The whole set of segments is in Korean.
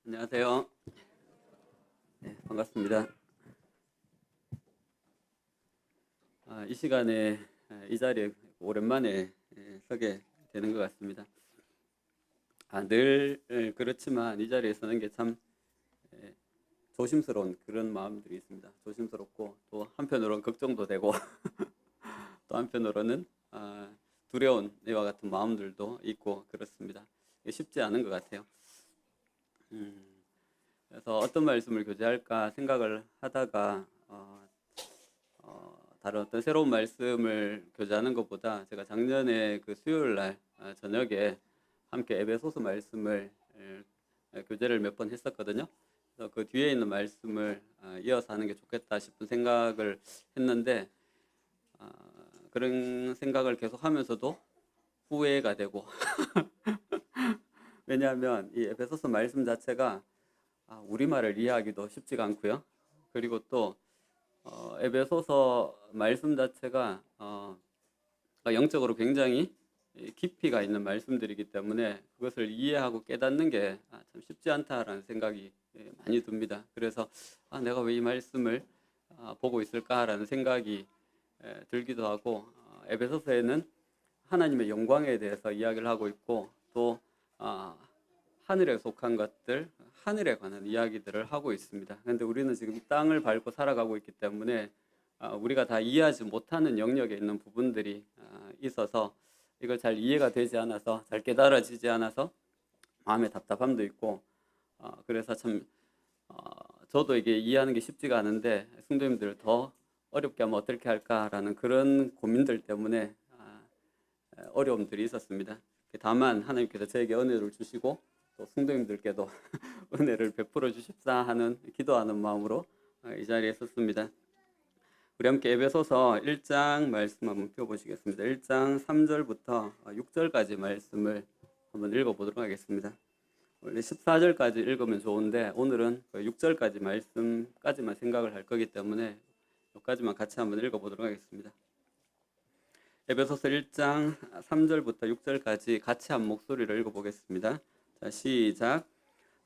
안녕하세요. 네, 반갑습니다. 이 시간에 이 자리에 오랜만에 서게 되는 것 같습니다. 늘 그렇지만 이 자리에 서는 게 참 조심스러운 그런 마음들이 있습니다. 조심스럽고 또 한편으로는 걱정도 되고 또 한편으로는 두려운 이와 같은 마음들도 있고 그렇습니다. 쉽지 않은 것 같아요. 음, 그래서 어떤 말씀을 교제할까 생각을 하다가 다른 어떤 새로운 말씀을 교제하는 것보다 제가 작년에 그 수요일 날 저녁에 함께 에베소서 말씀을 교제를 몇 번 했었거든요. 그래서 그 뒤에 있는 말씀을 이어서 하는 게 좋겠다 싶은 생각을 했는데 어, 그런 생각을 계속 하면서도 후회가 되고 왜냐하면 이 에베소서 말씀 자체가 우리말을 이해하기도 쉽지가 않고요. 그리고 또 에베소서 말씀 자체가 영적으로 굉장히 깊이가 있는 말씀들이기 때문에 그것을 이해하고 깨닫는 게 참 쉽지 않다라는 생각이 많이 듭니다. 그래서 내가 왜 이 말씀을 보고 있을까라는 생각이 들기도 하고 에베소서에는 하나님의 영광에 대해서 이야기를 하고 있고 또 하늘에 속한 것들, 하늘에 관한 이야기들을 하고 있습니다. 그런데 우리는 지금 이 땅을 밟고 살아가고 있기 때문에 우리가 다 이해하지 못하는 영역에 있는 부분들이 있어서 이걸 잘 이해가 되지 않아서 잘 깨달아지지 않아서 마음에 답답함도 있고 그래서 참 저도 이게 이해하는 게 쉽지가 않은데 성도님들을 더 어렵게 하면 어떻게 할까라는 그런 고민들 때문에 어려움들이 있었습니다. 다만 하나님께서 저에게 은혜를 주시고 또 성도님들께도 은혜를 베풀어 주십사 하는 기도하는 마음으로 이 자리에 섰습니다. 우리 함께 에베소서 1장 말씀 한번 펴보시겠습니다. 1장 3절부터 6절까지 말씀을 한번 읽어보도록 하겠습니다. 원래 14절까지 읽으면 좋은데 오늘은 6절까지 말씀까지만 생각을 할 거기 때문에 여기까지만 같이 한번 읽어보도록 하겠습니다. 에베소서 1장 3절부터 6절까지 같이 한 목소리를 읽어보겠습니다. 자, 시작.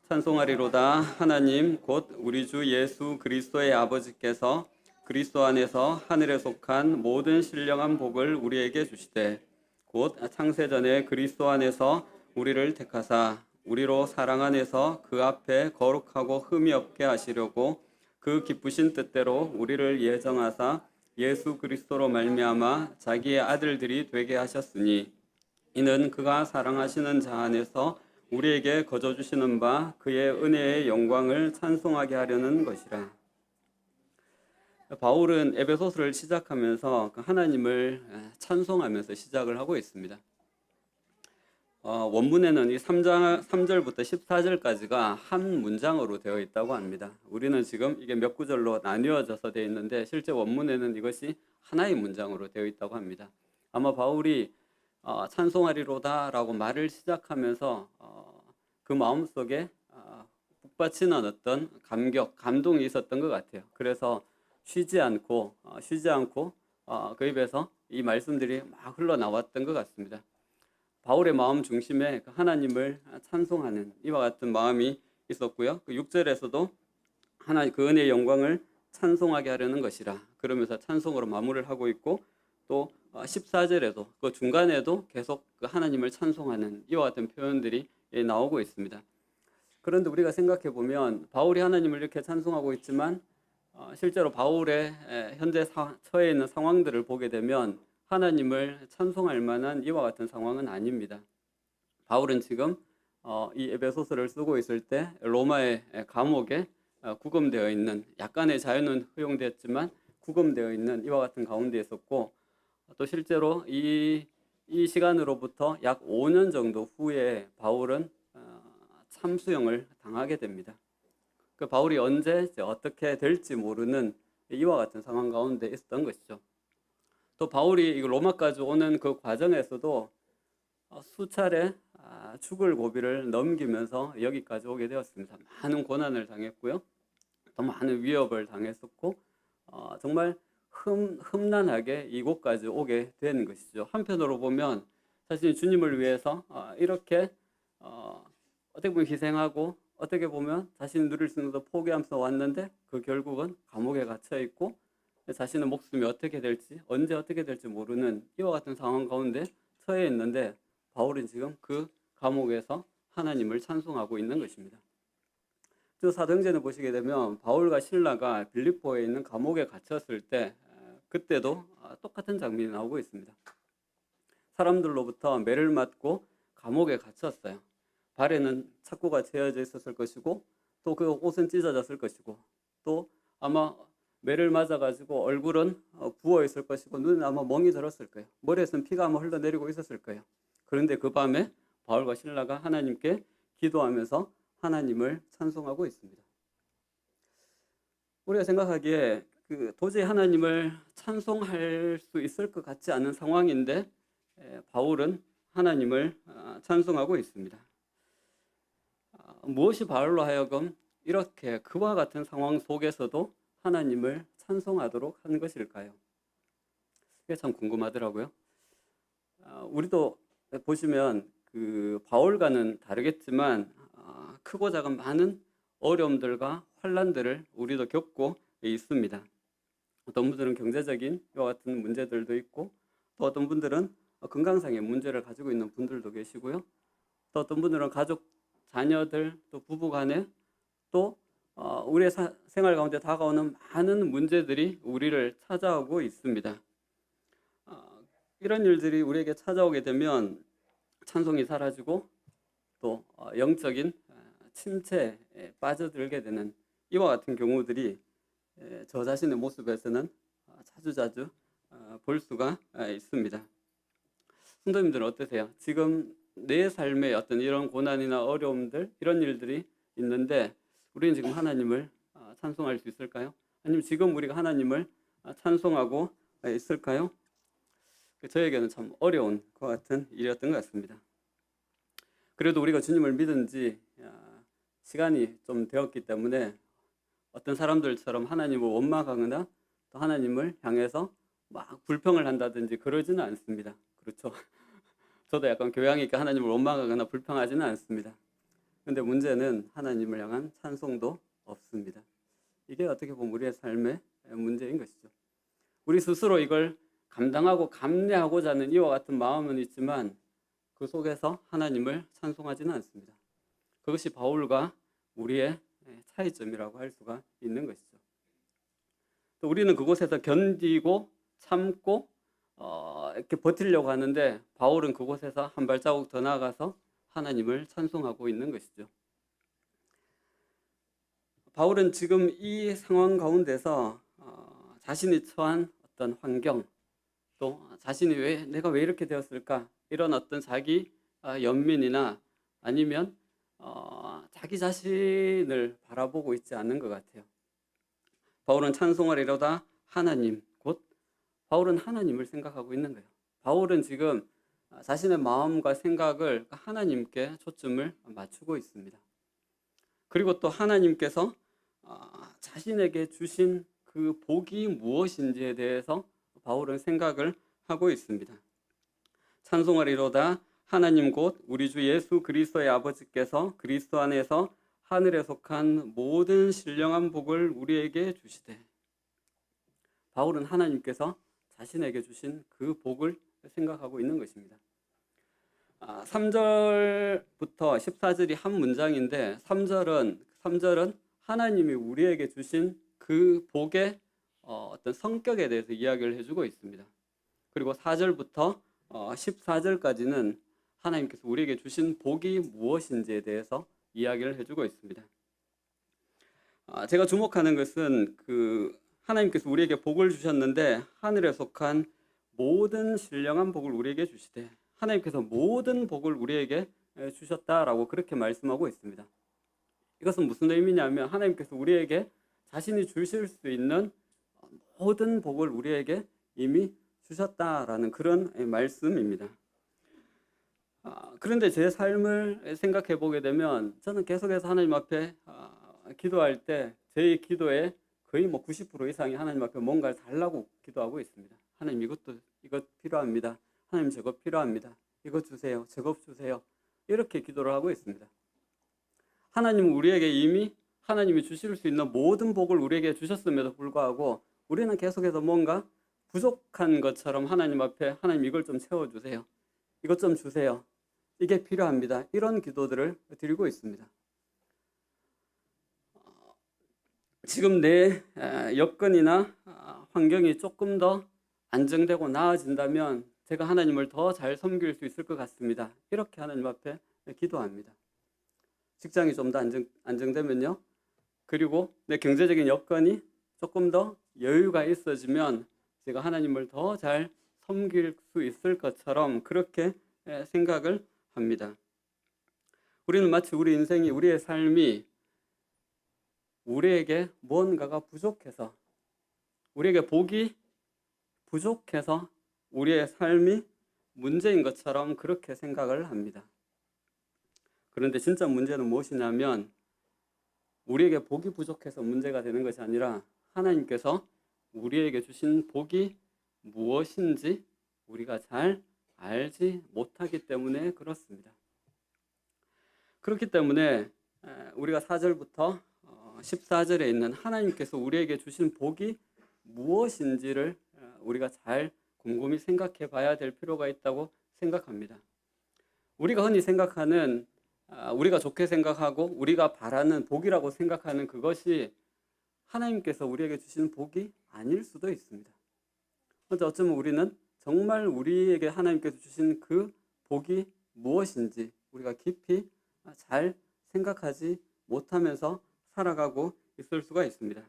찬송하리로다. 하나님 곧 우리 주 예수 그리스도의 아버지께서 그리스도 안에서 하늘에 속한 모든 신령한 복을 우리에게 주시되 곧 창세전에 그리스도 안에서 우리를 택하사 우리로 사랑 안에서 그 앞에 거룩하고 흠이 없게 하시려고 그 기쁘신 뜻대로 우리를 예정하사 예수 그리스도로 말미암아 자기의 아들들이 되게 하셨으니 이는 그가 사랑하시는 자 안에서 우리에게 거저 주시는 바 그의 은혜의 영광을 찬송하게 하려는 것이라. 바울은 에베소서를 시작하면서 하나님을 찬송하면서 시작을 하고 있습니다. 원문에는 이 3절부터 14절까지가 한 문장으로 되어 있다고 합니다. 우리는 지금 이게 몇 구절로 나뉘어져서 되어 있는데 실제 원문에는 이것이 하나의 문장으로 되어 있다고 합니다. 아마 바울이 찬송하리로다라고 말을 시작하면서 그 마음속에 북받치는 어떤 감동이 있었던 것 같아요. 그래서 쉬지 않고 그 입에서 이 말씀들이 막 흘러나왔던 것 같습니다. 바울의 마음 중심에 하나님을 찬송하는 이와 같은 마음이 있었고요. 그 6절에서도 하나님 그 은혜의 영광을 찬송하게 하려는 것이라 그러면서 찬송으로 마무리를 하고 있고 또 14절에도 그 중간에도 계속 그 하나님을 찬송하는 이와 같은 표현들이 나오고 있습니다. 그런데 우리가 생각해 보면 바울이 하나님을 이렇게 찬송하고 있지만 실제로 바울의 현재 처해 있는 상황들을 보게 되면 하나님을 찬송할 만한 이와 같은 상황은 아닙니다. 바울은 지금 이 에베소서를 쓰고 있을 때 로마의 감옥에 구금되어 있는 약간의 자유는 허용되었지만 구금되어 있는 이와 같은 가운데 있었고 또 실제로 이 시간으로부터 약 5년 정도 후에 바울은 참수형을 당하게 됩니다. 그 바울이 언제 어떻게 될지 모르는 이와 같은 상황 가운데 있었던 것이죠. 또 바울이 로마까지 오는 그 과정에서도 수차례 죽을 고비를 넘기면서 여기까지 오게 되었습니다. 많은 고난을 당했고요. 또 많은 위협을 당했었고 정말 흠난하게 이곳까지 오게 된 것이죠. 한편으로 보면 사실 주님을 위해서 이렇게 어떻게 보면 희생하고 어떻게 보면 자신이 누릴 수 있는 것도 포기하면서 왔는데 그 결국은 감옥에 갇혀 있고 자신의 목숨이 어떻게 될지 언제 어떻게 될지 모르는 이와 같은 상황 가운데 처해 있는데 바울은 지금 그 감옥에서 하나님을 찬송하고 있는 것입니다. 저 사도행전을 보시게 되면 바울과 실라가 빌립보에 있는 감옥에 갇혔을 때 그때도 똑같은 장면이 나오고 있습니다. 사람들로부터 매를 맞고 감옥에 갇혔어요. 발에는 착고가 채워져 있었을 것이고 또 그 옷은 찢어졌을 것이고 또 아마 매를 맞아가지고 얼굴은 부어 있을 것이고 눈은 아마 멍이 들었을 거예요. 머리에서는 피가 아마 흘러내리고 있었을 거예요. 그런데 그 밤에 바울과 실라가 하나님께 기도하면서 하나님을 찬송하고 있습니다. 우리가 생각하기에 도저히 하나님을 찬송할 수 있을 것 같지 않은 상황인데 바울은 하나님을 찬송하고 있습니다. 무엇이 바울로 하여금 이렇게 그와 같은 상황 속에서도 하나님을 찬송하도록 한 것일까요? 그게 참 궁금하더라고요. 우리도 보시면 그 바울과는 다르겠지만 크고 작은 많은 어려움들과 환란들을 우리도 겪고 있습니다. 어떤 분들은 경제적인 이와 같은 문제들도 있고 또 어떤 분들은 건강상의 문제를 가지고 있는 분들도 계시고요. 또 어떤 분들은 가족, 자녀들, 또 부부간에 또 우리의 생활 가운데 다가오는 많은 문제들이 우리를 찾아오고 있습니다. 이런 일들이 우리에게 찾아오게 되면 찬송이 사라지고 또 영적인 침체에 빠져들게 되는 이와 같은 경우들이 저 자신의 모습에서는 자주자주 볼 수가 있습니다. 성도님들은 어떠세요? 지금 내 삶에 어떤 이런 고난이나 어려움들 이런 일들이 있는데 우리는 지금 하나님을 찬송할 수 있을까요? 아니면 지금 우리가 하나님을 찬송하고 있을까요? 저에게는 참 어려운 것 같은 일이었던 것 같습니다. 그래도 우리가 주님을 믿은 지 시간이 좀 되었기 때문에 어떤 사람들처럼 하나님을 원망하거나 또 하나님을 향해서 막 불평을 한다든지 그러지는 않습니다. 그렇죠? 저도 약간 교양이 있게 하나님을 원망하거나 불평하지는 않습니다. 그런데 문제는 하나님을 향한 찬송도 없습니다. 이게 어떻게 보면 우리의 삶의 문제인 것이죠. 우리 스스로 이걸 감당하고 감내하고자 하는 이와 같은 마음은 있지만 그 속에서 하나님을 찬송하지는 않습니다. 그것이 바울과 우리의 차이점이라고 할 수가 있는 것이죠. 또 우리는 그곳에서 견디고 참고 이렇게 버티려고 하는데 바울은 그곳에서 한 발자국 더 나아가서 하나님을 찬송하고 있는 것이죠. 바울은 지금 이 상황 가운데서 자신이 처한 어떤 환경 또 자신이 내가 왜 이렇게 되었을까 이런 어떤 자기 연민이나 아니면 자기 자신을 바라보고 있지 않는 것 같아요. 바울은 찬송을 이루다 하나님 곧 바울은 하나님을 생각하고 있는 거예요. 바울은 지금 자신의 마음과 생각을 하나님께 초점을 맞추고 있습니다. 그리고 또 하나님께서 자신에게 주신 그 복이 무엇인지에 대해서 바울은 생각을 하고 있습니다. 찬송을 이루다 하나님 곧 우리 주 예수 그리스도의 아버지께서 그리스도 안에서 하늘에 속한 모든 신령한 복을 우리에게 주시되. 바울은 하나님께서 자신에게 주신 그 복을 생각하고 있는 것입니다. 3절부터 14절이 한 문장인데 3절은 하나님이 우리에게 주신 그 복의 어떤 성격에 대해서 이야기를 해주고 있습니다. 그리고 4절부터 14절까지는 하나님께서 우리에게 주신 복이 무엇인지에 대해서 이야기를 해주고 있습니다. 제가 주목하는 것은 하나님께서 우리에게 복을 주셨는데 하늘에 속한 모든 신령한 복을 우리에게 주시되 하나님께서 모든 복을 우리에게 주셨다라고 그렇게 말씀하고 있습니다. 이것은 무슨 의미냐면 하나님께서 우리에게 자신이 주실 수 있는 모든 복을 우리에게 이미 주셨다라는 그런 말씀입니다. 그런데 제 삶을 생각해 보게 되면 저는 계속해서 하나님 앞에 기도할 때 제 기도에 거의 90% 이상이 하나님 앞에 뭔가를 달라고 기도하고 있습니다. 하나님 이것 필요합니다. 하나님 저것 필요합니다. 이것 주세요. 저것 주세요. 이렇게 기도를 하고 있습니다. 하나님은 우리에게 이미 하나님이 주실 수 있는 모든 복을 우리에게 주셨음에도 불구하고 우리는 계속해서 뭔가 부족한 것처럼 하나님 앞에 하나님 이걸 좀 채워주세요. 이것 좀 주세요. 이게 필요합니다. 이런 기도들을 드리고 있습니다. 지금 내 여건이나 환경이 조금 더 안정되고 나아진다면 제가 하나님을 더 잘 섬길 수 있을 것 같습니다. 이렇게 하나님 앞에 기도합니다. 직장이 좀 더 안정되면요. 그리고 내 경제적인 여건이 조금 더 여유가 있어지면 제가 하나님을 더 잘 섬길 수 있을 것처럼 그렇게 생각을 합니다. 우리는 마치 우리 인생이, 우리의 삶이 우리에게 무언가가 부족해서, 우리에게 복이 부족해서 우리의 삶이 문제인 것처럼 그렇게 생각을 합니다. 그런데 진짜 문제는 무엇이냐면 우리에게 복이 부족해서 문제가 되는 것이 아니라 하나님께서 우리에게 주신 복이 무엇인지 우리가 잘 알지 못하기 때문에 그렇습니다. 그렇기 때문에 우리가 4절부터 14절에 있는 하나님께서 우리에게 주신 복이 무엇인지를 우리가 잘 곰곰이 생각해 봐야 될 필요가 있다고 생각합니다. 우리가 흔히 생각하는, 우리가 좋게 생각하고 우리가 바라는 복이라고 생각하는 그것이 하나님께서 우리에게 주신 복이 아닐 수도 있습니다. 그런데 어쩌면 우리는 정말 우리에게 하나님께서 주신 그 복이 무엇인지 우리가 깊이 잘 생각하지 못하면서 살아가고 있을 수가 있습니다.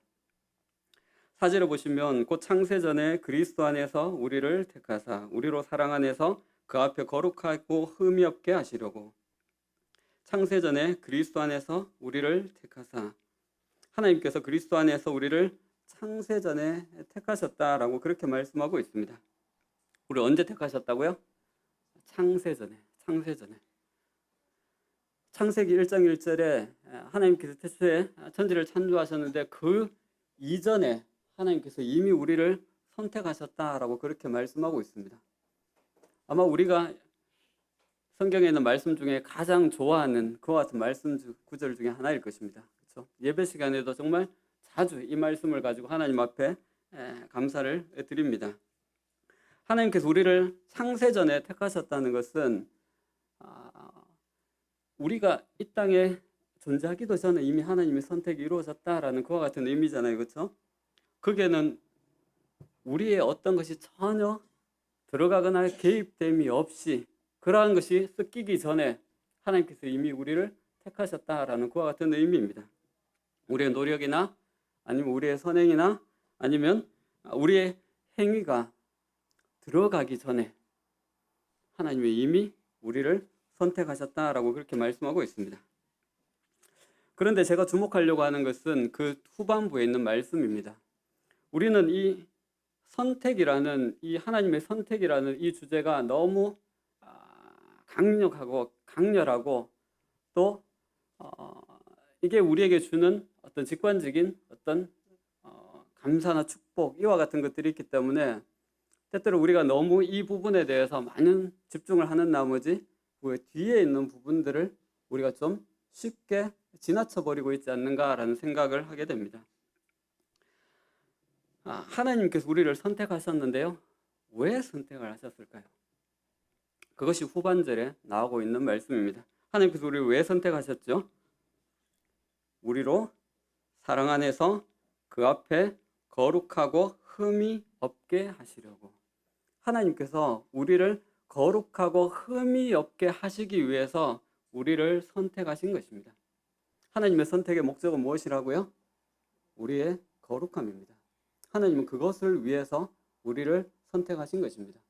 4절에 보시면 곧 창세전에 그리스도 안에서 우리를 택하사 우리로 사랑 안에서 그 앞에 거룩하고 흠이 없게 하시려고. 창세전에 그리스도 안에서 우리를 택하사, 하나님께서 그리스도 안에서 우리를 창세전에 택하셨다라고 그렇게 말씀하고 있습니다. 우리 언제 택하셨다고요? 창세전에. 창세기 1장 1절에 하나님께서 태초에 천지를 창조하셨는데 그 이전에 하나님께서 이미 우리를 선택하셨다라고 그렇게 말씀하고 있습니다. 아마 우리가 성경에 있는 말씀 중에 가장 좋아하는 그와 같은 말씀 구절 중에 하나일 것입니다. 그렇죠? 예배 시간에도 정말 자주 이 말씀을 가지고 하나님 앞에 감사를 드립니다. 하나님께서 우리를 창세전에 택하셨다는 것은 우리가 이 땅에 존재하기도 전에 이미 하나님의 선택이 이루어졌다라는 그와 같은 의미잖아요. 그렇죠? 거기에는 우리의 어떤 것이 전혀 들어가거나 개입됨이 없이 그러한 것이 섞이기 전에 하나님께서 이미 우리를 택하셨다라는 그와 같은 의미입니다. 우리의 노력이나 아니면 우리의 선행이나 아니면 우리의 행위가 들어가기 전에 하나님이 이미 우리를 선택하셨다라고 그렇게 말씀하고 있습니다. 그런데 제가 주목하려고 하는 것은 그 후반부에 있는 말씀입니다. 우리는 이 선택이라는, 이 하나님의 선택이라는 이 주제가 너무 강력하고 강렬하고 또 이게 우리에게 주는 어떤 직관적인 어떤 감사나 축복, 이와 같은 것들이 있기 때문에 때때로 우리가 너무 이 부분에 대해서 많은 집중을 하는 나머지 그 뒤에 있는 부분들을 우리가 좀 쉽게 지나쳐버리고 있지 않는가라는 생각을 하게 됩니다. 하나님께서 우리를 선택하셨는데요. 왜 선택을 하셨을까요? 그것이 후반절에 나오고 있는 말씀입니다. 하나님께서 우리를 왜 선택하셨죠? 우리로 사랑 안에서 그 앞에 거룩하고 흠이 없게 하시려고. 하나님께서 우리를 거룩하고 흠이 없게 하시기 위해서 우리를 선택하신 것입니다. 하나님의 선택의 목적은 무엇이라고요? 우리의 거룩함입니다. 하나님은 그것을 위해서 우리를 선택하신 것입니다.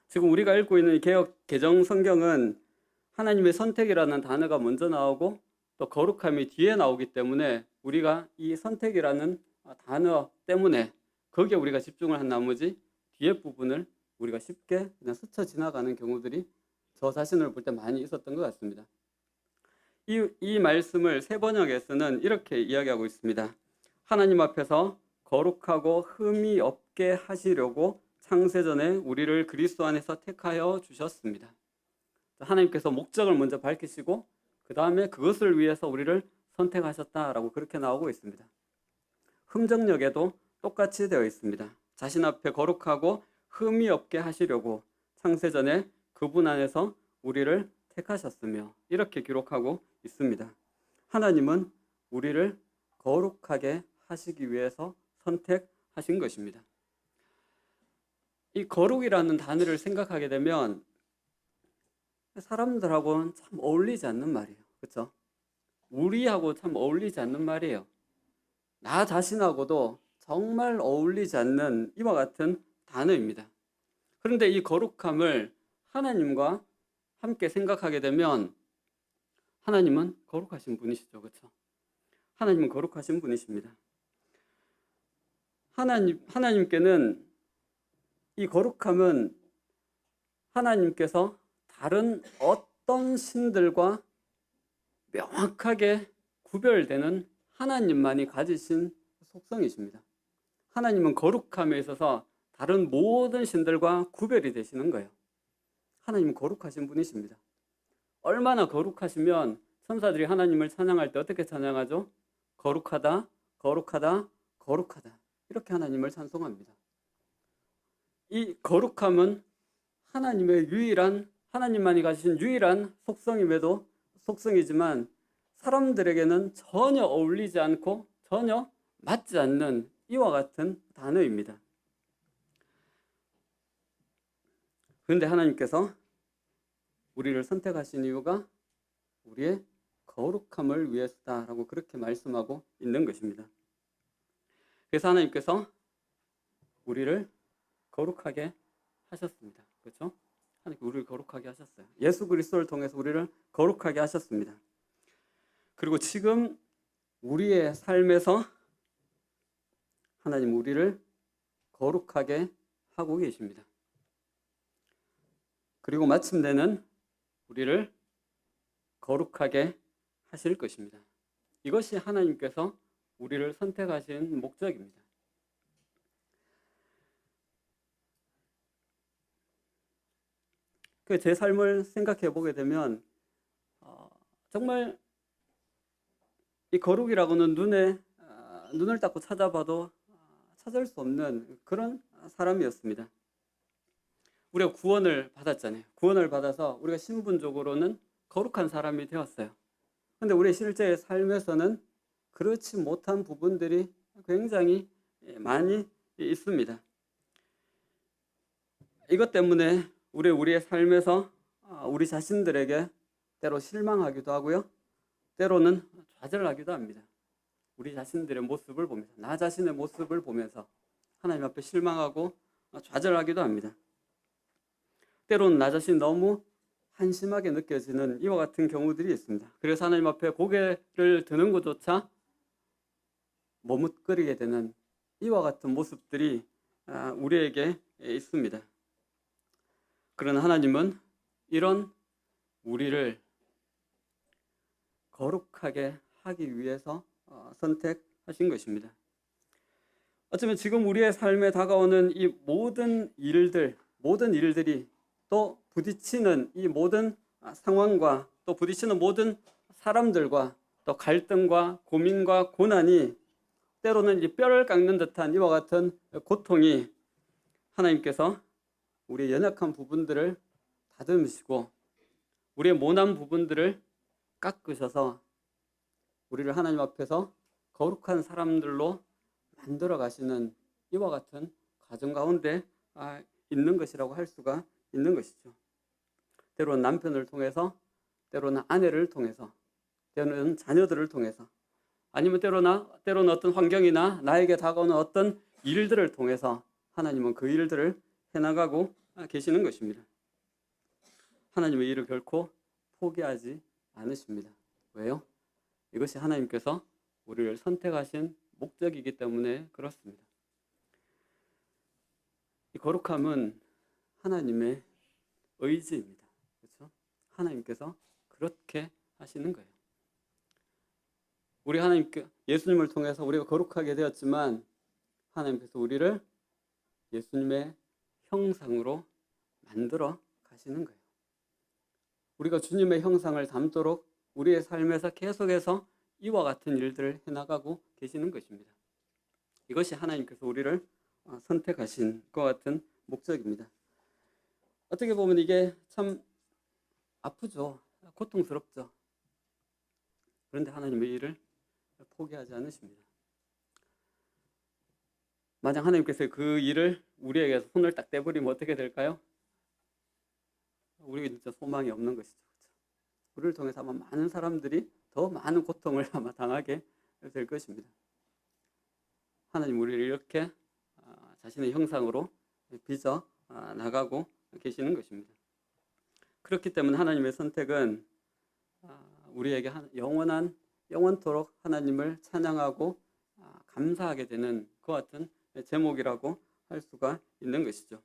지금 우리가 읽고 있는 개역 개정 성경은 하나님의 선택이라는 단어가 먼저 나오고 또 거룩함이 뒤에 나오기 때문에 우리가 이 선택이라는 단어 때문에 거기에 우리가 집중을 한 나머지 뒤에 부분을 우리가 쉽게 그냥 스쳐 지나가는 경우들이 저 자신을 볼 때 많이 있었던 것 같습니다. 이 말씀을 새 번역에서는 이렇게 이야기하고 있습니다. 하나님 앞에서 거룩하고 흠이 없게 하시려고 창세전에 우리를 그리스도 안에서 택하여 주셨습니다. 하나님께서 목적을 먼저 밝히시고 그 다음에 그것을 위해서 우리를 선택하셨다라고 그렇게 나오고 있습니다. 흠정역에도 똑같이 되어 있습니다. 자신 앞에 거룩하고 흠이 없게 하시려고 창세전에 그분 안에서 우리를 택하셨으며 이렇게 기록하고 있습니다. 하나님은 우리를 거룩하게 하시기 위해서 선택하신 것입니다. 이 거룩이라는 단어를 생각하게 되면 사람들하고는 참 어울리지 않는 말이에요. 그렇죠? 우리하고 참 어울리지 않는 말이에요. 나 자신하고도 정말 어울리지 않는 이와 같은 단어입니다. 그런데 이 거룩함을 하나님과 함께 생각하게 되면 하나님은 거룩하신 분이시죠. 그렇죠? 하나님은 거룩하신 분이십니다. 하나님께는 이 거룩함은 하나님께서 다른 어떤 신들과 명확하게 구별되는 하나님만이 가지신 속성이십니다. 하나님은 거룩함에 있어서 다른 모든 신들과 구별이 되시는 거예요. 하나님은 거룩하신 분이십니다. 얼마나 거룩하시면 천사들이 하나님을 찬양할 때 어떻게 찬양하죠? 거룩하다, 거룩하다, 거룩하다. 이렇게 하나님을 찬송합니다. 이 거룩함은 하나님만이 가지신 유일한 속성이지만 사람들에게는 전혀 어울리지 않고 전혀 맞지 않는 이와 같은 단어입니다. 그런데 하나님께서 우리를 선택하신 이유가 우리의 거룩함을 위해서다라고 그렇게 말씀하고 있는 것입니다. 그래서 하나님께서 우리를 거룩하게 하셨습니다. 그렇죠? 하나님께 우리를 거룩하게 하셨어요. 예수 그리스도를 통해서 우리를 거룩하게 하셨습니다. 그리고 지금 우리의 삶에서 하나님 우리를 거룩하게 하고 계십니다. 그리고 마침내는 우리를 거룩하게 하실 것입니다. 이것이 하나님께서 우리를 선택하신 목적입니다. 제 삶을 생각해 보게 되면 정말 이 거룩이라고는 눈을 닫고 찾아봐도 찾을 수 없는 그런 사람이었습니다. 우리가 구원을 받았잖아요. 구원을 받아서 우리가 신분적으로는 거룩한 사람이 되었어요. 그런데 우리 실제의 삶에서는 그렇지 못한 부분들이 굉장히 많이 있습니다. 이것 때문에 우리의 삶에서 우리 자신들에게 때로 실망하기도 하고요. 때로는 좌절하기도 합니다. 우리 자신들의 모습을 보면서, 나 자신의 모습을 보면서 하나님 앞에 실망하고 좌절하기도 합니다. 때로는 나 자신이 너무 한심하게 느껴지는 이와 같은 경우들이 있습니다. 그래서 하나님 앞에 고개를 드는 것조차 머뭇거리게 되는 이와 같은 모습들이 우리에게 있습니다. 그러나 하나님은 이런 우리를 거룩하게 하기 위해서 선택하신 것입니다. 어쩌면 지금 우리의 삶에 다가오는 이 모든 일들이 또 부딪히는 이 모든 상황과 또 부딪히는 모든 사람들과 또 갈등과 고민과 고난이 때로는 이 뼈를 깎는 듯한 이와 같은 고통이 하나님께서 우리의 연약한 부분들을 다듬으시고 우리의 모난 부분들을 깎으셔서 우리를 하나님 앞에서 거룩한 사람들로 만들어 가시는 이와 같은 과정 가운데 있는 것이라고 할 수가 있는 것이죠. 때로는 남편을 통해서, 때로는 아내를 통해서, 때로는 자녀들을 통해서, 아니면 때로는 어떤 환경이나 나에게 다가오는 어떤 일들을 통해서 하나님은 그 일들을 해나가고 계시는 것입니다. 하나님의 일을 결코 포기하지 않으십니다. 왜요? 이것이 하나님께서 우리를 선택하신 목적이기 때문에 그렇습니다. 이 거룩함은 하나님의 의지입니다. 그렇죠? 하나님께서 그렇게 하시는 거예요. 우리 하나님께 예수님을 통해서 우리가 거룩하게 되었지만 하나님께서 우리를 예수님의 형상으로 만들어 가시는 거예요. 우리가 주님의 형상을 담도록 우리의 삶에서 계속해서 이와 같은 일들을 해나가고 계시는 것입니다. 이것이 하나님께서 우리를 선택하신 것 같은 목적입니다. 어떻게 보면 이게 참 아프죠. 고통스럽죠. 그런데 하나님의 일을 포기하지 않으십니다. 만약 하나님께서 그 일을 우리에게 손을 딱 떼버리면 어떻게 될까요? 우리에게 진짜 소망이 없는 것이죠. 우리를 통해서 아마 많은 사람들이 더 많은 고통을 아마 당하게 될 것입니다. 하나님 우리를 이렇게 자신의 형상으로 빚어 나가고 계시는 것입니다. 그렇기 때문에 하나님의 선택은 우리에게 영원토록 하나님을 찬양하고 감사하게 되는 그 같은 제목이라고 할 수가 있는 것이죠.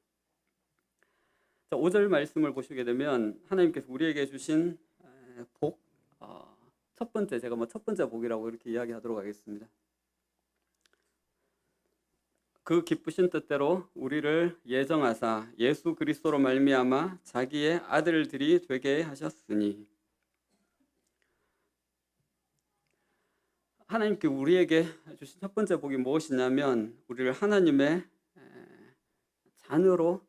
자, 5절 말씀을 보시게 되면 하나님께서 우리에게 주신 복, 첫 번째, 제가 첫 번째 복이라고 이렇게 이야기하도록 하겠습니다. 그 기쁘신 뜻대로 우리를 예정하사 예수 그리스도로 말미암아 자기의 아들들이 되게 하셨으니. 하나님께 우리에게 주신 첫 번째 복이 무엇이냐면 우리를 하나님의 자녀로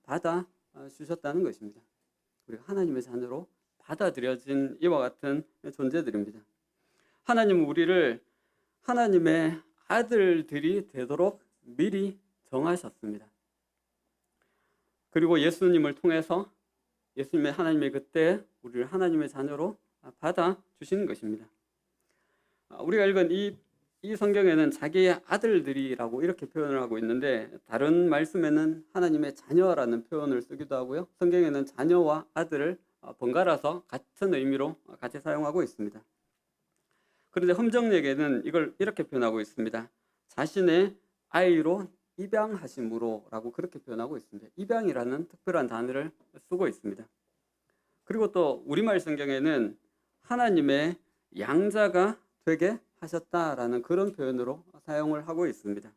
받아 주셨다는 것입니다. 우리가 하나님의 자녀로 받아들여진 이와 같은 존재들입니다. 하나님은 우리를 하나님의 아들들이 되도록 미리 정하셨습니다. 그리고 예수님을 통해서 하나님의 그때 우리를 하나님의 자녀로 받아 주시는 것입니다. 우리가 읽은 이 성경에는 자기의 아들들이라고 이렇게 표현을 하고 있는데 다른 말씀에는 하나님의 자녀라는 표현을 쓰기도 하고요. 성경에는 자녀와 아들을 번갈아서 같은 의미로 같이 사용하고 있습니다. 그런데 험정역에는 이걸 이렇게 표현하고 있습니다. 자신의 아이로 입양하심으로 라고 그렇게 표현하고 있습니다. 입양이라는 특별한 단어를 쓰고 있습니다. 그리고 또 우리말 성경에는 하나님의 양자가 되게 하셨다라는 그런 표현으로 사용을 하고 있습니다.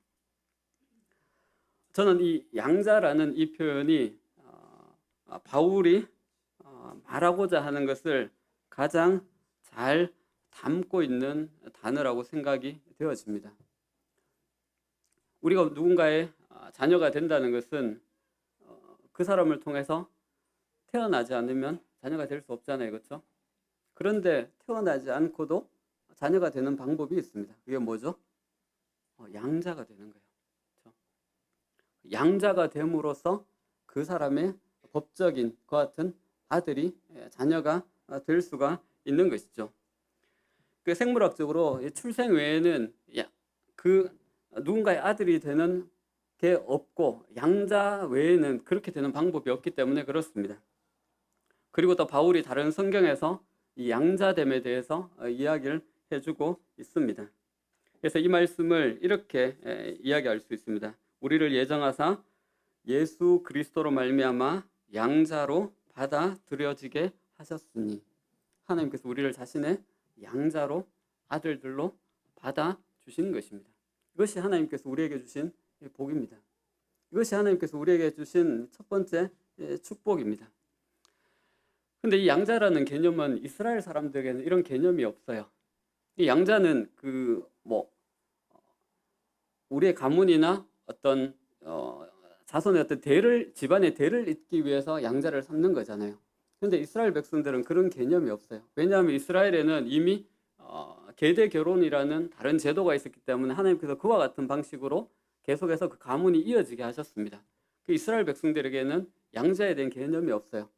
저는 이 양자라는 이 표현이 바울이 말하고자 하는 것을 가장 잘 담고 있는 단어라고 생각이 되어집니다. 우리가 누군가의 자녀가 된다는 것은 그 사람을 통해서 태어나지 않으면 자녀가 될 수 없잖아요. 그렇죠? 그런데 태어나지 않고도 자녀가 되는 방법이 있습니다. 그게 뭐죠? 양자가 되는 거예요. 그렇죠? 양자가 됨으로써 그 사람의 법적인 그 같은 아들이 자녀가 될 수가 있는 것이죠. 그 생물학적으로 출생 외에는 그 누군가의 아들이 되는 게 없고 양자 외에는 그렇게 되는 방법이 없기 때문에 그렇습니다. 그리고 또 바울이 다른 성경에서 이 양자됨에 대해서 이야기를 해주고 있습니다. 그래서 이 말씀을 이렇게 이야기할 수 있습니다. 우리를 예정하사 예수 그리스도로 말미암아 양자로 받아들여지게 하셨으니. 하나님께서 우리를 자신의 양자로 아들들로 받아주신 것입니다. 이것이 하나님께서 우리에게 주신 복입니다. 이것이 하나님께서 우리에게 주신 첫 번째 축복입니다. 근데 이 양자라는 개념은 이스라엘 사람들에게는 이런 개념이 없어요. 이 양자는 우리의 가문이나 어떤 자손의 어떤 집안의 대를 잇기 위해서 양자를 삼는 거잖아요. 그런데 이스라엘 백성들은 그런 개념이 없어요. 왜냐하면 이스라엘에는 이미 계대 결혼이라는 다른 제도가 있었기 때문에 하나님께서 그와 같은 방식으로 계속해서 그 가문이 이어지게 하셨습니다. 그 이스라엘 백성들에게는 양자에 대한 개념이 없어요.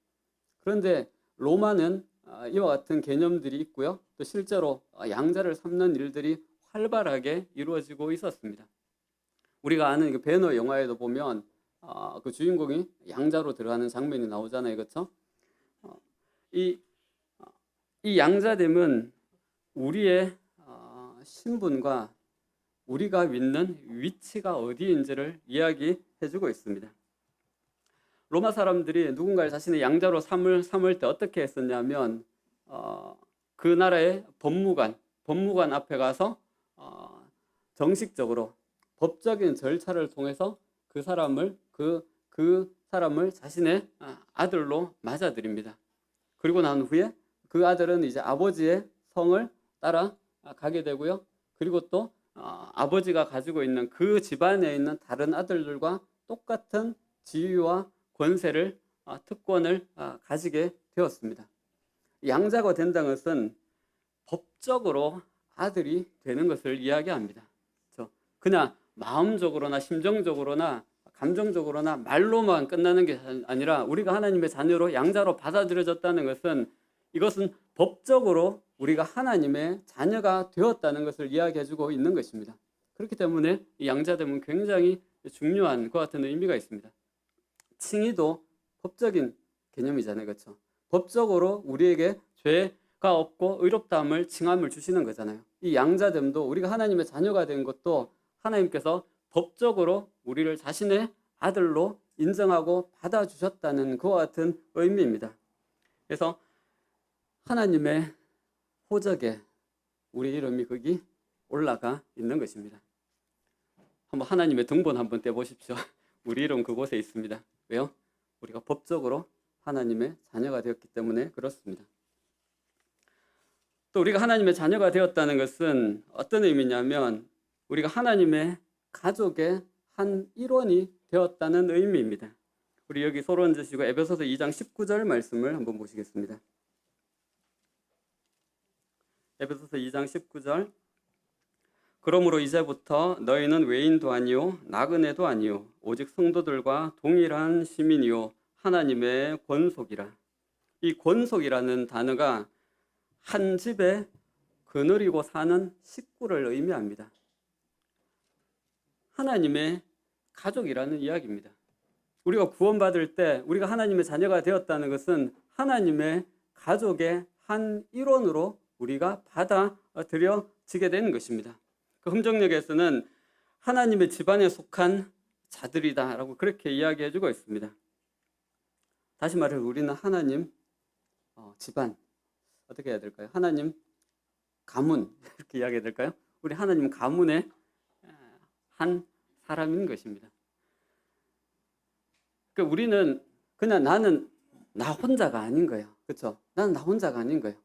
그런데 로마는 이와 같은 개념들이 있고요. 또 실제로 양자를 삼는 일들이 활발하게 이루어지고 있었습니다. 우리가 아는 그 배너 영화에도 보면 그 주인공이 양자로 들어가는 장면이 나오잖아요. 그렇죠? 이 양자됨은 우리의 신분과 우리가 있는 위치가 어디인지를 이야기해주고 있습니다. 로마 사람들이 누군가를 자신의 양자로 삼을 때 어떻게 했었냐면 그 나라의 법무관 앞에 가서 정식적으로 법적인 절차를 통해서 그 사람을 자신의 아들로 맞아들입니다. 그리고 난 후에 그 아들은 이제 아버지의 성을 따라 가게 되고요. 그리고 또 아버지가 가지고 있는 그 집안에 있는 다른 아들들과 똑같은 지위와 권세를 특권을 가지게 되었습니다. 양자가 된다는 것은 법적으로 아들이 되는 것을 이야기합니다. 그렇죠? 그냥 마음적으로나 심정적으로나 감정적으로나 말로만 끝나는 게 아니라 우리가 하나님의 자녀로 양자로 받아들여졌다는 것은 이것은 법적으로 우리가 하나님의 자녀가 되었다는 것을 이야기해주고 있는 것입니다. 그렇기 때문에 이 양자됨은 굉장히 중요한 것 같은 의미가 있습니다. 칭의도 법적인 개념이잖아요. 그렇죠? 법적으로 우리에게 죄가 없고 의롭다함을 칭함을 주시는 거잖아요. 이 양자됨도 우리가 하나님의 자녀가 된 것도 하나님께서 법적으로 우리를 자신의 아들로 인정하고 받아주셨다는 그와 같은 의미입니다. 그래서 하나님의 호적에 우리 이름이 거기 올라가 있는 것입니다. 한번 하나님의 등본 한번 떼보십시오. 우리 이름 그곳에 있습니다. 왜요? 우리가 법적으로 하나님의 자녀가 되었기 때문에 그렇습니다. 또 우리가 하나님의 자녀가 되었다는 것은 어떤 의미냐면 우리가 하나님의 가족의 한 일원이 되었다는 의미입니다. 우리 여기 서로 앉으시고 에베소서 2장 19절 말씀을 한번 보시겠습니다. 에베소서 2장 19절 그러므로 이제부터 너희는 외인도 아니요 나그네도 아니요 오직 성도들과 동일한 시민이요 하나님의 권속이라. 이 권속이라는 단어가 한 집에 거느리고 사는 식구를 의미합니다. 하나님의 가족이라는 이야기입니다. 우리가 구원받을 때 우리가 하나님의 자녀가 되었다는 것은 하나님의 가족의 한 일원으로 우리가 받아들여지게 되는 것입니다. 그 흠정역에서는 하나님의 집안에 속한 자들이다라고 그렇게 이야기해주고 있습니다. 다시 말해서 우리는 하나님 집안, 어떻게 해야 될까요? 하나님 가문, 이렇게 이야기해야 될까요? 우리 하나님 가문의 한 사람인 것입니다. 그러니까 우리는 그냥 나는 나 혼자가 아닌 거예요. 그렇죠? 나는 나 혼자가 아닌 거예요.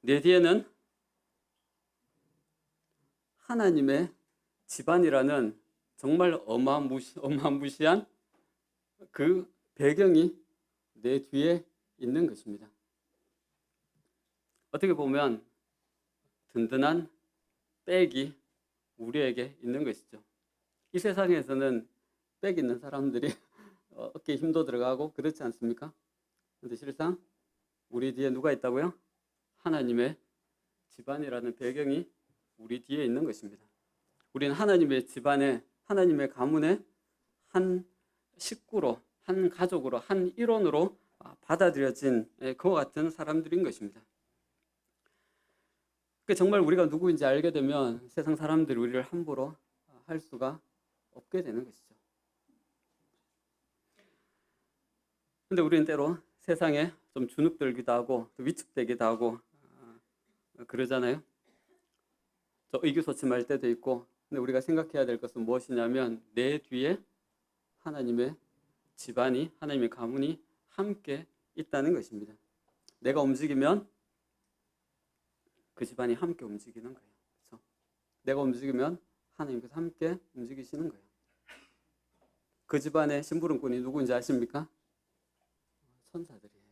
내 뒤에는 하나님의 집안이라는 정말 어마무시한 그 배경이 내 뒤에 있는 것입니다. 어떻게 보면 든든한 백이 우리에게 있는 것이죠. 이 세상에서는 백 있는 사람들이 어깨에 힘도 들어가고 그렇지 않습니까? 그런데 실상 우리 뒤에 누가 있다고요? 하나님의 집안이라는 배경이 우리 뒤에 있는 것입니다. 우리는 하나님의 집안에, 하나님의 가문의 한 식구로, 한 가족으로, 한 일원으로 받아들여진 그와 같은 사람들인 것입니다. 정말 우리가 누구인지 알게 되면 세상 사람들이 우리를 함부로 할 수가 없게 되는 것이죠. 그런데 우리는 때로 세상에 좀 주눅들기도 하고 또 위축되기도 하고 그러잖아요. 저 의기소침할 때도 있고, 근데 우리가 생각해야 될 것은 무엇이냐면 내 뒤에 하나님의 집안이, 하나님의 가문이 함께 있다는 것입니다. 내가 움직이면 그 집안이 함께 움직이는 거예요. 그렇죠? 내가 움직이면 하나님께서 함께 움직이시는 거예요. 그 집안의 심부름꾼이 누구인지 아십니까? 천사들이에요.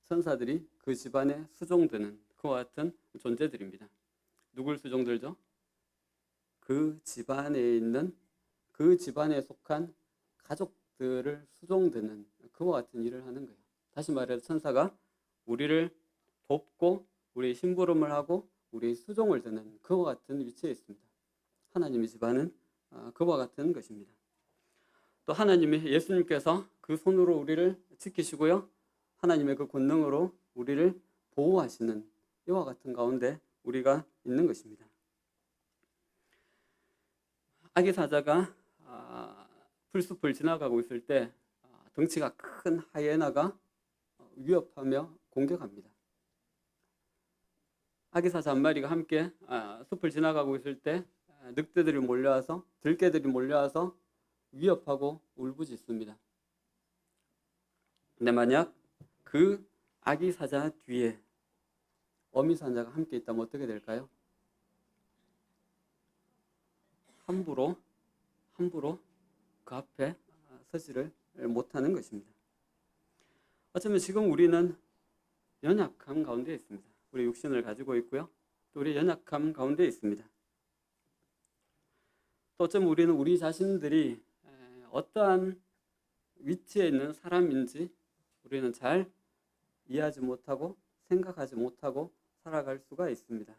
천사들이 그 집안에 수종드는 그와 같은 존재들입니다. 누굴 수종들죠? 그 집안에 있는, 그 집안에 속한 가족들을 수종드는 그와 같은 일을 하는 거예요. 다시 말해서 천사가 우리를 돕고 우리 심부름을 하고 우리 수종을 드는 그와 같은 위치에 있습니다. 하나님의 집안은 그와 같은 것입니다. 또 하나님의 예수님께서 그 손으로 우리를 지키시고요. 하나님의 그 권능으로 우리를 보호하시는 이와 같은 가운데 우리가 있는 것입니다. 아기 사자가 풀숲을 지나가고 있을 때 덩치가 큰 하이에나가 위협하며 공격합니다. 아기 사자 한 마리가 함께 숲을 지나가고 있을 때 늑대들이 몰려와서, 들개들이 몰려와서 위협하고 울부짖습니다. 근데 만약 그 아기 사자 뒤에 어미 사자가 함께 있다면 어떻게 될까요? 함부로 그 앞에 서지를 못하는 것입니다. 어쩌면 지금 우리는 연약함 가운데 있습니다. 우리 육신을 가지고 있고요. 또 우리 연약함 가운데 있습니다. 또 어쩌면 우리는 우리 자신들이 어떠한 위치에 있는 사람인지 우리는 잘 이해하지 못하고 생각하지 못하고 살아갈 수가 있습니다.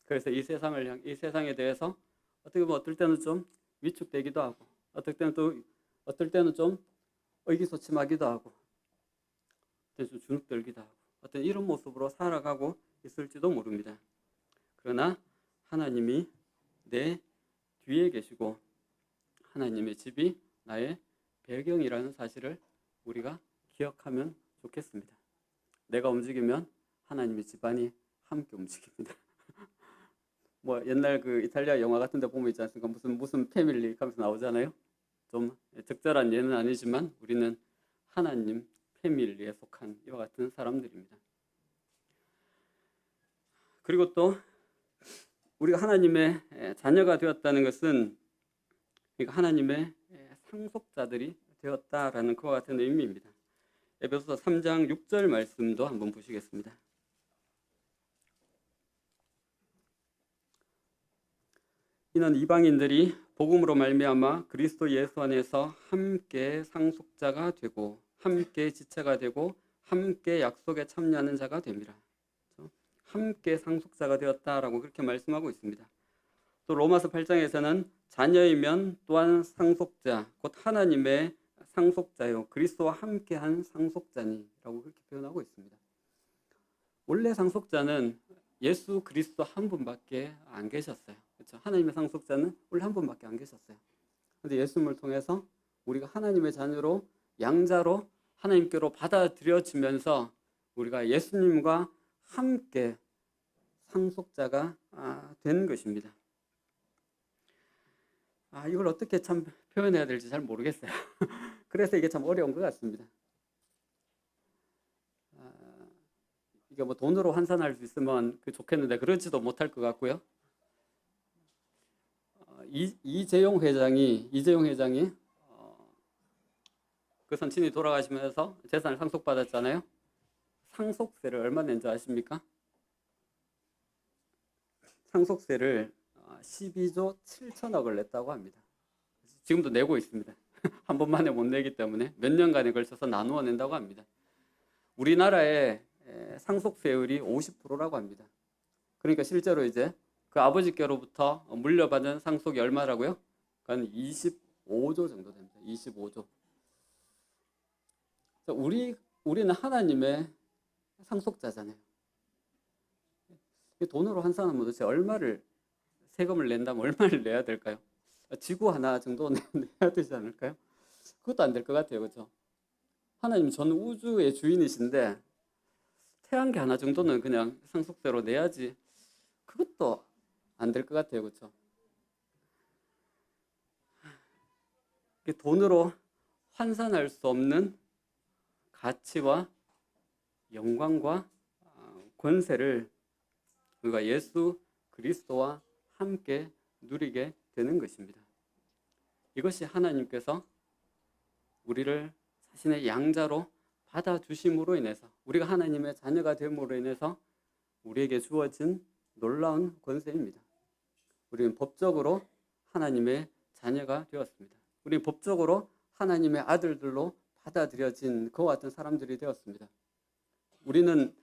그래서 이 세상에 대해서 어떻게 보면 어떨 때는 좀 위축되기도 하고 어떨 때는 좀 의기소침하기도 하고 어떤 좀 주눅들기도 하고 어떤 이런 모습으로 살아가고 있을지도 모릅니다. 그러나 하나님이 내 뒤에 계시고 하나님의 집이 나의 배경이라는 사실을 우리가 기억하면 좋겠습니다. 내가 움직이면 하나님의 집안이 함께 움직입니다. 뭐 옛날 그 이탈리아 영화 같은 데 보면 있지 않습니까? 무슨 패밀리 하면서 나오잖아요. 좀 적절한 예는 아니지만 우리는 하나님 패밀리에 속한 이와 같은 사람들입니다. 그리고 또 우리가 하나님의 자녀가 되었다는 것은 그러니까 하나님의 상속자들이 되었다라는 그와 같은 의미입니다. 에베소서 3장 6절 말씀도 한번 보시겠습니다. 이는 이방인들이 복음으로 말미암아 그리스도 예수 안에서 함께 상속자가 되고 함께 지체가 되고 함께 약속에 참여하는 자가 됩니다. 함께 상속자가 되었다라고 그렇게 말씀하고 있습니다. 또 로마서 8장에서는 자녀이면 또한 상속자, 곧 하나님의 상속자요 그리스도와 함께한 상속자니라고 그렇게 표현하고 있습니다. 원래 상속자는 예수 그리스도 한 분밖에 안 계셨어요. 그렇죠? 하나님의 상속자는 원래 한 분밖에 안 계셨어요. 그런데 예수님을 통해서 우리가 하나님의 자녀로 양자로 하나님께로 받아들여지면서 우리가 예수님과 함께 상속자가 된 것입니다. 이걸 어떻게 참 표현해야 될지 잘 모르겠어요. 그래서 이게 참 어려운 것 같습니다. 이게 뭐 돈으로 환산할 수 있으면 좋겠는데 그러지도 못할 것 같고요. 이재용 회장이 그 선친이 돌아가시면서 재산을 상속받았잖아요. 상속세를 얼마 낸지 아십니까? 상속세를 12조 7천억을 냈다고 합니다. 지금도 내고 있습니다. 한 번만에 못 내기 때문에 몇 년간에 걸쳐서 나누어 낸다고 합니다. 우리나라의 상속세율이 50%라고 합니다. 그러니까 실제로 이제 그 아버지께로부터 물려받은 상속이 얼마라고요? 그건 25조 정도 됩니다. 25조. 우리는 하나님의 상속자잖아요. 돈으로 환산하면 도대체 얼마를 세금을 낸다면 얼마를 내야 될까요? 지구 하나 정도 내야 되지 않을까요? 그것도 안 될 것 같아요. 그렇죠? 하나님 전 우주의 주인이신데 태양계 하나 정도는 그냥 상속세로 내야지 그것도 안 될 것 같아요. 그렇죠? 돈으로 환산할 수 없는 가치와 영광과 권세를 우리가 예수 그리스도와 함께 누리게 되는 것입니다. 이것이 하나님께서 우리를 자신의 양자로 받아주심으로 인해서 우리가 하나님의 자녀가 됨으로 인해서 우리에게 주어진 놀라운 권세입니다. 우리는 법적으로 하나님의 자녀가 되었습니다. 우리는 법적으로 하나님의 아들들로 받아들여진 그와 같은 사람들이 되었습니다. 우리는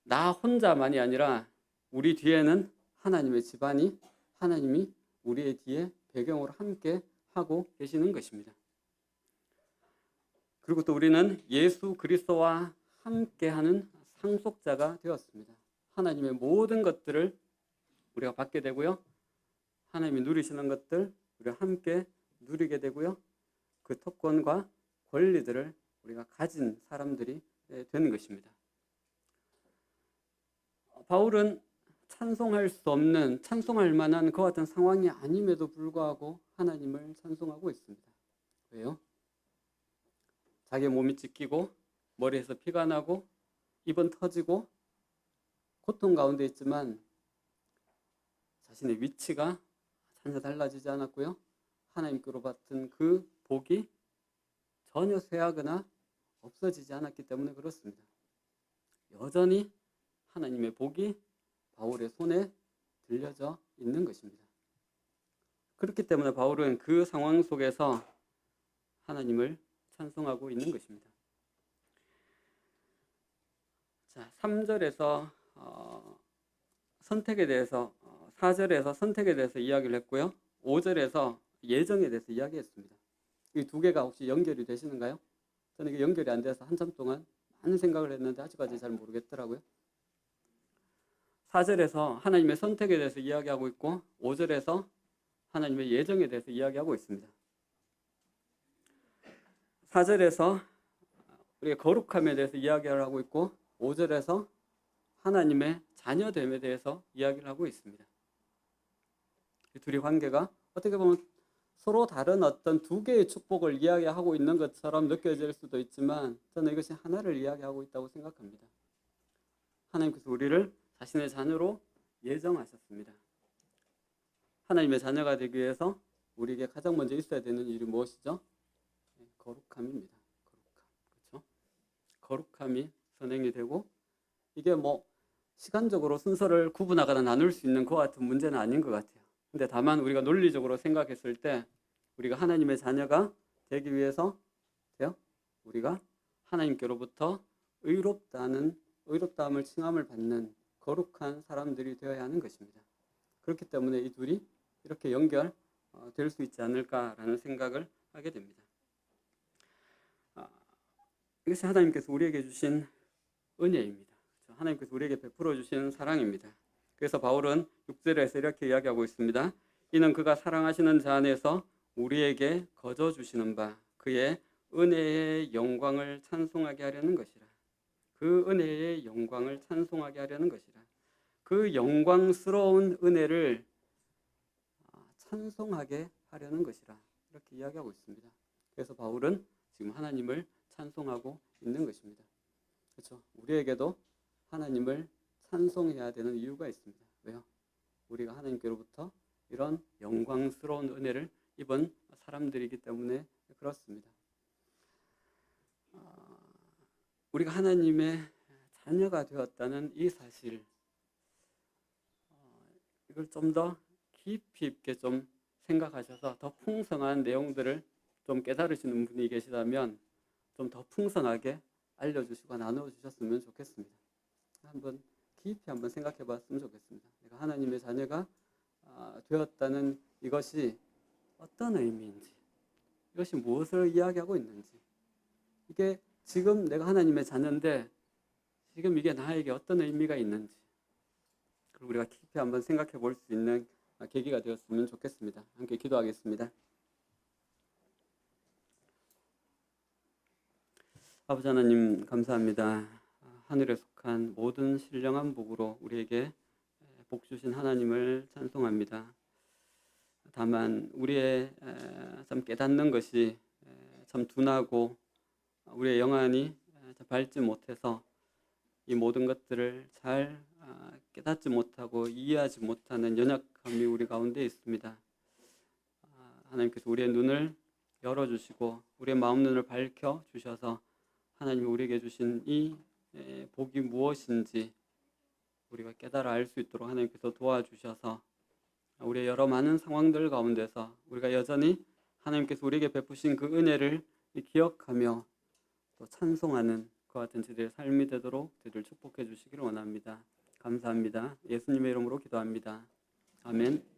나 혼자만이 아니라 우리 뒤에는 하나님의 집안이 하나님이 우리의 뒤에 배경으로 함께 하고 계시는 것입니다. 그리고 또 우리는 예수 그리스도와 함께하는 상속자가 되었습니다. 하나님의 모든 것들을 우리가 받게 되고요. 하나님이 누리시는 것들 우리가 함께 누리게 되고요. 그 특권과 권리들을 우리가 가진 사람들이 되는 것입니다. 바울은 찬송할 수 없는, 찬송할 만한 그와 같은 상황이 아님에도 불구하고 하나님을 찬송하고 있습니다. 왜요? 자기 몸이 찢기고 머리에서 피가 나고 입은 터지고 고통 가운데 있지만 자신의 위치가 전혀 달라지지 않았고요. 하나님께로 받은 그 복이 전혀 쇠하거나 없어지지 않았기 때문에 그렇습니다. 여전히 하나님의 복이 바울의 손에 들려져 있는 것입니다. 그렇기 때문에 바울은 그 상황 속에서 하나님을 찬송하고 있는 것입니다. 자, 3절에서 선택에 대해서 4절에서 선택에 대해서 이야기를 했고요. 5절에서 예정에 대해서 이야기했습니다. 이 두 개가 혹시 연결이 되시는가요? 저는 이게 연결이 안 돼서 한참 동안 많은 생각을 했는데 아직까지 잘 모르겠더라고요. 4절에서 하나님의 선택에 대해서 이야기하고 있고 5절에서 하나님의 예정에 대해서 이야기하고 있습니다. 4절에서 우리가 거룩함에 대해서 이야기를 하고 있고 5절에서 하나님의 자녀됨에 대해서 이야기를 하고 있습니다. 이 둘의 관계가 어떻게 보면 서로 다른 어떤 두 개의 축복을 이야기하고 있는 것처럼 느껴질 수도 있지만 저는 이것이 하나를 이야기하고 있다고 생각합니다. 하나님께서 우리를 자신의 자녀로 예정하셨습니다. 하나님의 자녀가 되기 위해서 우리에게 가장 먼저 있어야 되는 일이 무엇이죠? 거룩함입니다. 그렇죠? 거룩함이 선행이 되고 이게 뭐 시간적으로 순서를 구분하거나 나눌 수 있는 것 같은 문제는 아닌 것 같아요. 근데 다만 우리가 논리적으로 생각했을 때 우리가 하나님의 자녀가 되기 위해서 우리가 하나님께로부터 의롭다함을 칭함을 받는 거룩한 사람들이 되어야 하는 것입니다. 그렇기 때문에 이 둘이 이렇게 연결될 수 있지 않을까라는 생각을 하게 됩니다. 이것이 하나님께서 우리에게 주신 은혜입니다. 하나님께서 우리에게 베풀어 주신 사랑입니다. 그래서 바울은 6절에서 이렇게 이야기하고 있습니다. 이는 그가 사랑하시는 자 안에서 우리에게 거저 주시는 바 그의 은혜의 영광을 찬송하게 하려는 것이라. 그 은혜의 영광을 찬송하게 하려는 것이라. 그 영광스러운 은혜를 찬송하게 하려는 것이라. 이렇게 이야기하고 있습니다. 그래서 바울은 지금 하나님을 찬송하고 있는 것입니다. 그렇죠? 우리에게도 하나님을 찬송해야 되는 이유가 있습니다. 왜요? 우리가 하나님께로부터 이런 영광스러운 은혜를 입은 사람들이기 때문에 그렇습니다. 우리가 하나님의 자녀가 되었다는 이 사실, 이걸 좀 더 깊이 있게 좀 생각하셔서 더 풍성한 내용들을 좀 깨달으시는 분이 계시다면 좀 더 풍성하게 알려주시고 나눠주셨으면 좋겠습니다. 깊이 한번 생각해 봤으면 좋겠습니다. 내가 하나님의 자녀가 되었다는 이것이 어떤 의미인지, 이것이 무엇을 이야기하고 있는지, 이게 지금 내가 하나님의 자녀인데 지금 이게 나에게 어떤 의미가 있는지, 그리고 우리가 깊이 한번 생각해 볼 수 있는 계기가 되었으면 좋겠습니다. 함께 기도하겠습니다. 아버지 하나님 감사합니다. 하늘에 속한 모든 신령한 복으로 우리에게 복 주신 하나님을 찬송합니다. 다만 우리의 참 깨닫는 것이 참 둔하고 우리의 영안이 밝지 못해서 이 모든 것들을 잘 깨닫지 못하고 이해하지 못하는 연약함이 우리 가운데 있습니다. 하나님께서 우리의 눈을 열어주시고 우리의 마음 눈을 밝혀주셔서 하나님이 우리에게 주신 이 복이 무엇인지 우리가 깨달아 알 수 있도록 하나님께서 도와주셔서 우리의 여러 많은 상황들 가운데서 우리가 여전히 하나님께서 우리에게 베푸신 그 은혜를 기억하며 또 찬송하는 그와 같은 저희들의 삶이 되도록 저희들 축복해 주시기를 원합니다. 감사합니다. 예수님의 이름으로 기도합니다. 아멘.